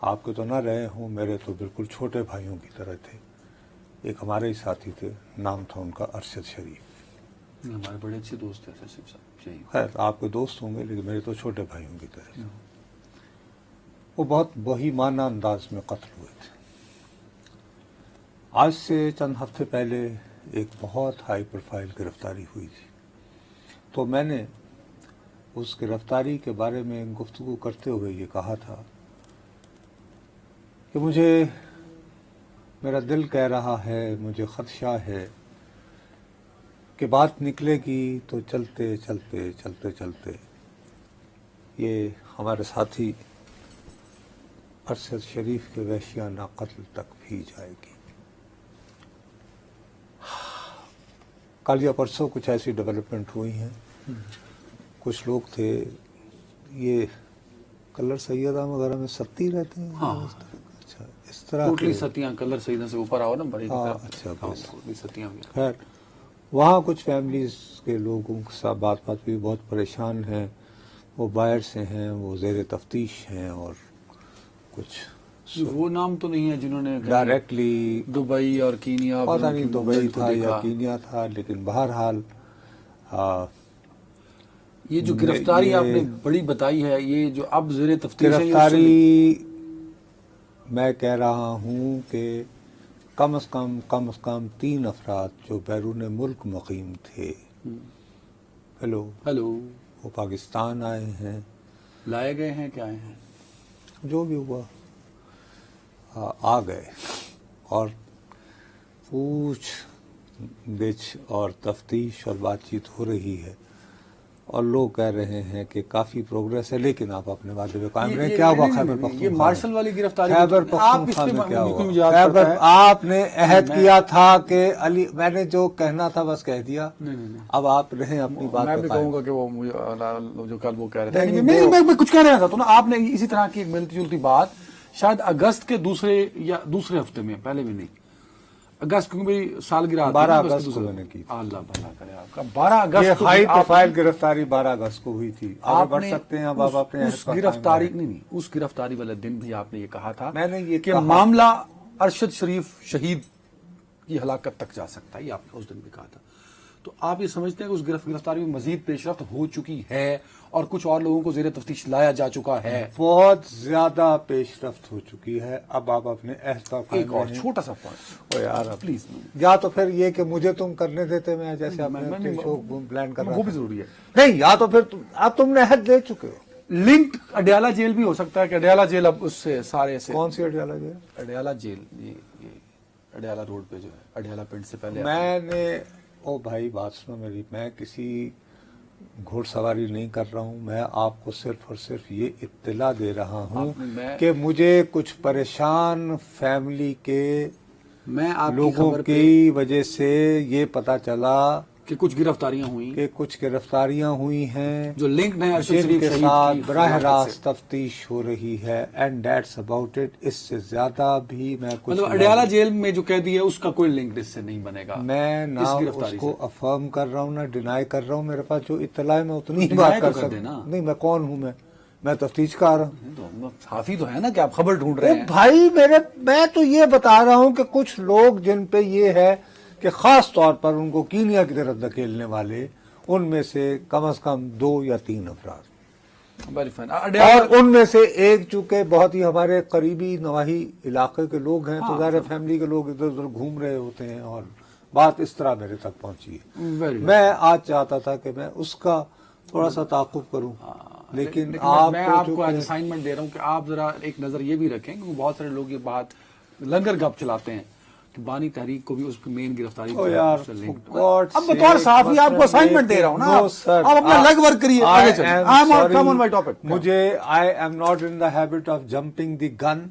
आपके तो ना रहे हूँ, मेरे तो बिल्कुल छोटे भाइयों की तरह थे। एक हमारे ही साथी थे, नाम था उनका अरशद शरीफ। हमारे बड़े अच्छे दोस्त थे अरशद साहब। चाहिए खैर आपके दोस्त होंगे, लेकिन मेरे तो छोटे भाइयों की तरह थे। वो बहुत बहीमाना अंदाज में कत्ल हुए थे। आज से चंद हफ्ते पहले एक बहुत हाई प्रोफाइल गिरफ्तारी हुई थी, तो मैंने उस गिरफ्तारी के बारे में गुफ्तगू करते हुए ये कहा था कि मेरा दिल कह रहा है, मुझे खदशा है कि बात निकलेगी तो चलते चलते चलते चलते ये हमारे साथी अरशद शरीफ के वहशियाना कत्ल तक भी जाएगी। कल या परसों कुछ ऐसी डेवलपमेंट हुई हैं। कुछ लोग थे, ये कलर सैयदा वगैरह में सत्ती रहते हैं। हाँ। अच्छा, इस तरह टोटली सतियां, कलर सैयदा से ऊपर आओ ना बड़ी। हाँ, अच्छा, टोटली सतियां भी। खैर वहाँ कुछ फैमिलीज के लोगों के साथ बात भी बहुत परेशान हैं। वो बाहर से हैं, वो ज़ेर तफ्तीश हैं, और कुछ वो नाम तो नहीं है जिन्होंने डायरेक्टली दुबई और कीनिया, पता नहीं दुबई था या कीनिया था, लेकिन बहरहाल ये जो गिरफ्तारी आपने बड़ी बताई है, ये जो अब ज़ेर तफ्तीश है, गिरफ्तारी मैं कह रहा हूँ कि कम से कम 3 अफराद जो बैरून मुल्क मुकीम थे, हेलो, वो पाकिस्तान आए हैं, लाए गए हैं, क्या आए हैं, जो भी हुआ आ गए, और पूछ गिछ और तफ्तीश और बातचीत हो रही है, और लोग कह रहे हैं कि काफी प्रोग्रेस है, लेकिन आप अपने वादे पे कायम रहे। क्या हुआ खैबर पख्तूनख्वा? ये मार्शल वाली गिरफ्तारी, खैबर पख्तूनख्वा में क्या हुआ? खैबर आपने अहद किया था कि अली, मैंने जो कहना था बस कह दिया। नहीं। अब आप रहे अपनी बात पे। मैं भी कहूंगा कि वो मुझे जो कल वो कह रहे थे, मैं कुछ कह रहा था, तो ना आपने इसी तरह की एक मिलती जुलती बात शायद अगस्त के दूसरे हफ्ते में, पहले भी नहीं, अगस्त, क्योंकि मेरी सालगिरह 12 अगस्त को मैंने की। अल्लाह भला करे आपका। 12 अगस्त ये हाई प्रोफाइल गिरफ्तारी 12 अगस्त को हुई थी। आगे बढ़ सकते हैं। अब आप अपने उस गिरफ्तारी नहीं, उस गिरफ्तारी वाले दिन भी आपने ये कहा था, मैंने ये कि मामला अरशद शरीफ शहीद की हलाकत तक जा सकता है, ये आपने उस दिन भी कहा था। तो आप ये समझते हैं कि उस गिरफ्तारी में मजीद पेशरफ्त हो चुकी है और कुछ और लोगों को ज़ेर तफ्तीश लाया जा चुका है? बहुत ज्यादा पेशरफ्त हो चुकी है। अब आप अपने एहसास, एक और छोटा सा पॉइंट, ओ यार प्लीज, या तो फिर ये कि मुझे तुम करने देते, मैं जैसे अपने शो प्लान कर रहा हूं, वो भी जरूरी है। नहीं, या तो फिर अब तुमने अहद दे चुके हो। लिंक अडयाला जेल भी हो सकता है कि अडयाला जेल अब उससे सारे से। कौन सी अडयाला जेल? अडयाला जेल, ये अडयाला रोड पे जो है, अडयाला पिंड से पहले। मैंने, ओ भाई बात सुनो मेरी, मैं किसी घुड़सवारी नहीं कर रहा हूं। मैं आपको सिर्फ और सिर्फ ये इत्तला दे रहा हूं कि मुझे कुछ परेशान फैमिली के लोगों की वजह से ये पता चला कि कुछ गिरफ्तारियां हुई हैं जो लिंक नहीं अरशद जिनके शरीफ साथ बराह रास्त तफ्तीश हो रही है, एंड दैट्स अबाउट इट। इससे ज्यादा भी मैं कुछ, मतलब अडयाला जेल में जो कैदी है उसका कोई लिंक इससे नहीं बनेगा। मैं ना उसको अफर्म कर रहा हूँ ना डिनाई कर रहा हूँ। मेरे पास जो इत्तला है मैं उतनी ही बात कर सकता हूँ। नहीं, मैं कौन हूँ? मैं तफ्तीश का रहा हूँ। साफी तो है ना कि आप खबर ढूंढ रहे हैं। भाई मैं तो ये बता रहा हूँ कि कुछ लोग जिन पे ये है कि खास तौर पर उनको कीनिया की तरफ धकेलने वाले, उनमें से कम 2 या 3 अफराद, और उनमें से एक चूंकि बहुत ही हमारे करीबी नवाही इलाके के लोग हैं, तो ज़ाहिर फैमिली के लोग इधर उधर घूम रहे होते हैं, और बात इस तरह मेरे तक पहुंची है। मैं आज चाहता था कि मैं उसका थोड़ा सा ताक़ुब करूं, लेकिन मैं आपको आज असाइनमेंट दे रहा हूं कि आप जरा एक नजर ये भी रखें, क्योंकि बहुत सारे लोग ये बात लंगर गप चलाते हैं कि बानी तहरीक को भी उसकी मेन गिरफ्तारी अब बतौर साफी आपको असाइनमेंट दे रहा हूं ना, आप अपना लेग वर्क करिए, आगे चलिए। मुझे I am not in the habit of jumping the gun,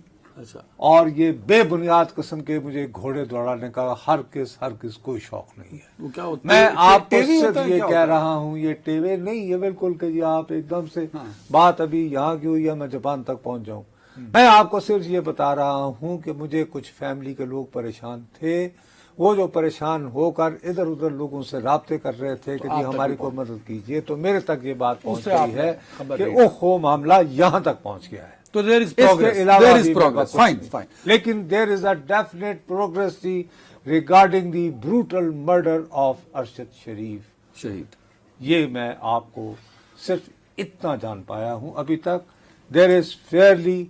और ये बेबुनियाद किस्म के मुझे घोड़े दौड़ाने का हर किस कोई शौक नहीं है। मैं आपको सिर्फ ये कह रहा हूँ, ये टेवे नहीं, ये बिल्कुल कि जी आप एकदम से बात अभी यहाँ की हुई है मैं जापान तक पहुंच जाऊं। मैं आपको सिर्फ ये बता रहा हूं कि मुझे कुछ फैमिली के लोग परेशान थे, वो जो परेशान होकर इधर उधर लोगों से राब्ते कर रहे थे कि जी हमारी को मदद कीजिए, तो मेरे तक ये बात पहुंच गई है कि ओहो मामला यहां तक पहुंच गया है। تو there is इसके progress. अलावा There is भी progress. मेरे पास Fine, कुछ fine. नहीं। लेकिन there is a definite progress regarding the brutal murder of Arshad शरीफ। शहीद ये मैं आपको सिर्फ इतना जान पाया हूं अभी तक। There is fairly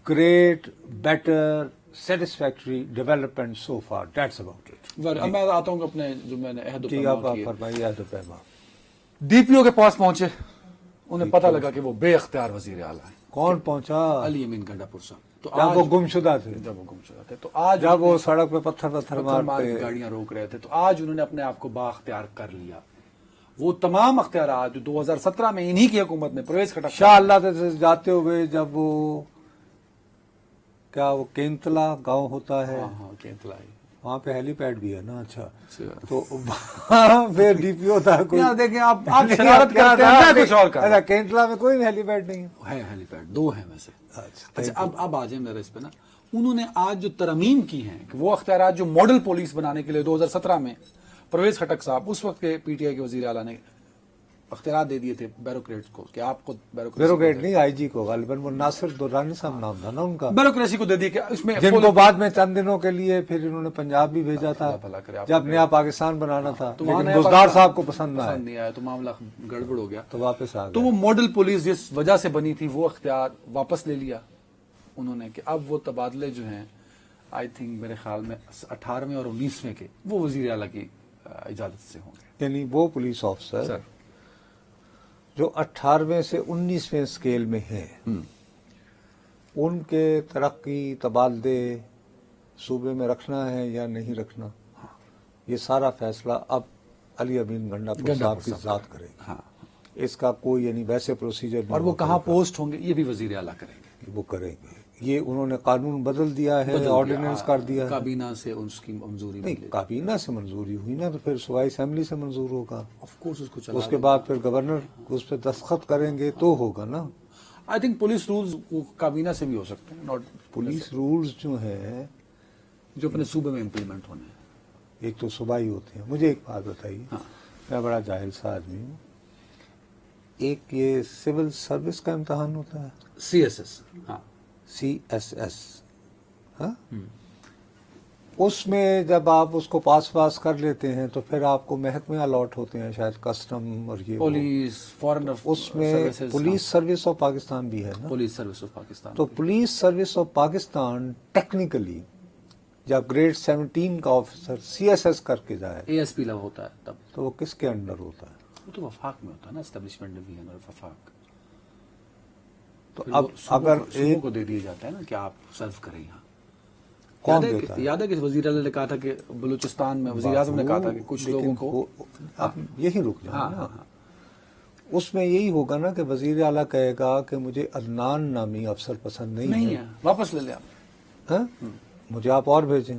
great better satisfactory development so far, that's about it. अब मैं आता हूँ अपने जो मैंने अहद जी आप फरमाइए। अहद पैमा डीपीओ के पास पहुंचे, उन्हें पता लगा कि वो बेअख्तियार वजीर आला है। कौन पहुंचा? अली अमीन गंडापुर साहब। तो जब वो गुमशुदा थे, जब वो गुमशुदा थे, तो आज जब वो सड़क पे पत्थर मार के गाड़ियां रोक रहे थे, तो आज उन्होंने अपने आप को बाअख्तियार कर लिया। वो तमाम अख्तियारात जो 2017 में इन्हीं की हुकूमत में प्रवेश खटक शाह अल्लाह से जाते हुए, जब वो क्या वो केंतला गांव होता है, हाँ केंतला है, वहाँ पे हेलीपैड भी है ना। अच्छा, तो फिर डीपीओ था कोई। देखें आप शरारत करते हैं, मैं कुछ और कर रहा हूं। केंतला में कोई हेलीपैड नहीं है, हेलीपैड 2 है वैसे। अच्छा, अब आ जाए मेरे इस पे ना, उन्होंने आज जो तरमीम की हैं कि वो अख्तियारात जो मॉडल पुलिस बनाने के लिए 2017 में परवेज खटक साहब, उस वक्त के पीटीआई के वजीर आला ने अख्तियारात दे दिए थे ब्यूरोक्रेट्स को कि आप खुद ब्यूरोक्रेट नहीं, आईजी को, गालिबन वो नासिर दुर्रानी साहब नाम था ना उनका, ब्यूरोक्रेसी को दे दिए कि इसमें जिनको बाद में चंद दिनों के लिए फिर इन्होंने पंजाब भी भेजा था भला करे, जब नया पाकिस्तान बनाना था। तो लेकिन बुजदार साहब को पसंद नहीं आया, तो मामला गड़बड़ हो गया, तो वापस आ गया। तो वो मॉडल पुलिस जिस वजह से बनी थी, वो अख्तियार वापस ले लिया उन्होंने कि अब वो तबादले जो हैं, आई थिंक मेरे ख्याल में 18वें और 19वें के, वो वजीर आला की इजाजत से होंगे। यानी वो पुलिस ऑफिसर जो 18वें से 19वें स्केल में हैं, उनके तरक्की तबादले सूबे में रखना है या नहीं रखना, ये सारा फैसला अब अली अमीन गंडापुर साहब की जात करेगी। हाँ। इसका कोई यानी वैसे प्रोसीजर, और वो कहाँ पोस्ट होंगे ये भी वजीर आला करेंगे, वो करेंगे। ये उन्होंने कानून बदल दिया है, ऑर्डिनेंस कर दिया है। काबीना से उसकी मंजूरी नहीं, काबीना से मंजूरी हुई ना, तो फिर सूबाई असेंबली से मंजूर होगा। ऑफ कोर्स उसको चला, उसके बाद फिर गवर्नर उस पर दस्तखत करेंगे तो होगा ना। आई थिंक पुलिस रूल्स वो काबीना से भी हो सकते हैं, नॉट पुलिस रूल्स जो हैं जो अपने सूबे में इम्प्लीमेंट होने हैं, एक तो सूबाई होते हैं। मुझे एक बात बताइए, हाँ। मैं बड़ा जाहिल सा आदमी हूँ, एक ये सिविल सर्विस का इम्तहान होता है, CSS, हाँ CSS, हाँ, उसमें जब आप उसको पास कर लेते हैं तो फिर आपको महकमे अलॉट होते हैं, शायद कस्टम और ये पुलिस, फॉरेन उसमें पुलिस सर्विस ऑफ पाकिस्तान भी है ना। पुलिस सर्विस ऑफ पाकिस्तान, तो police service of Pakistan technically जब ग्रेड 17 का ऑफिसर CSS करके जाए, ASP लेवल होता है तब, तो वो किसके अंडर होता है? वो तो वफाक में होता है ना, एस्टेब्लिशमेंट डिवीजन और वफाक। तो अब अगर एक को दे दिए जाता है ना कि आप सर्व करें यहाँ। कौन देता है? याद है कि वजीर आला ने कहा था कि बलूचिस्तान में वजीर आज़म ने कहा था कि कुछ लोगों को, आप यही रुक जाए हाँ, ना। हाँ, उसमें यही होगा ना कि वजीर आला कहेगा कि मुझे अदनान नामी अफसर पसंद नहीं है, वापस ले ले आप, हाँ? मुझे आप और भेजें।